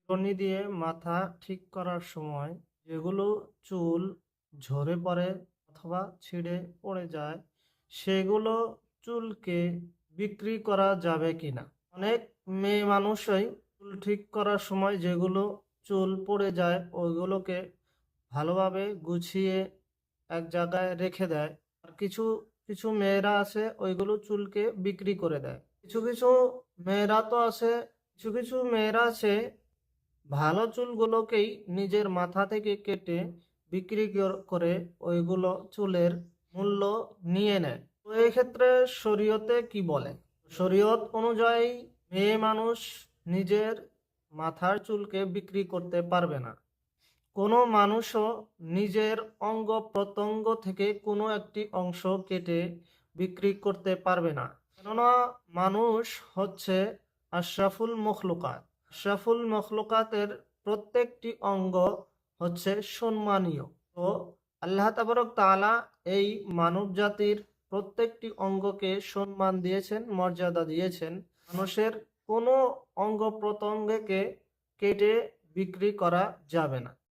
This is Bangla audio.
চিরুনি দিয়ে মাথা ঠিক করার সময় যেগুলো চুল ঝরে পড়ে অথবা ছিঁড়ে পড়ে যায়, সেগুলো চুলকে বিক্রি করা যাবে কিনা? অনেক মেয়ে মানুষই চুল ঠিক করার সময় যেগুলো চুল পড়ে যায় ওইগুলোকে ভালোভাবে গুছিয়ে এক জায়গায় রেখে দেয়। আর কিছু কিছু মেয়েরা আছে ওইগুলো চুলকে বিক্রি করে দেয়। কিছু কিছু মেয়েরা তো আছে, কিছু কিছু মেয়েরা আছে ভালো চুলগুলোকেই নিজের মাথা থেকে কেটে বিক্রি করে ওইগুলো চুলের মূল্য নিয়ে নেয়। তো এই ক্ষেত্রে শরীয়তে কি বলে? শরীয়ত অনুযায়ী মেয়ে মানুষ নিজের মাথার চুলকে বিক্রি করতে পারবে না। কোনো মানুষও নিজের অঙ্গ প্রত্যঙ্গ থেকে কোনো একটি অংশ কেটে বিক্রি করতে পারবে না, কেননা মানুষ হচ্ছে আশরাফুল মখলুকাত। আশরাফুল মখলুকাতের প্রত্যেকটি অঙ্গ হচ্ছে সম্মানীয়। তো আল্লাহ তাবারক তাআলা এই মানব জাতির প্রত্যেকটি অঙ্গকে সম্মান দিয়েছেন, মর্যাদা দিয়েছেন। মানুষের কোনো অঙ্গ প্রত্যঙ্গকে কেটে বিক্রি করা যাবে না।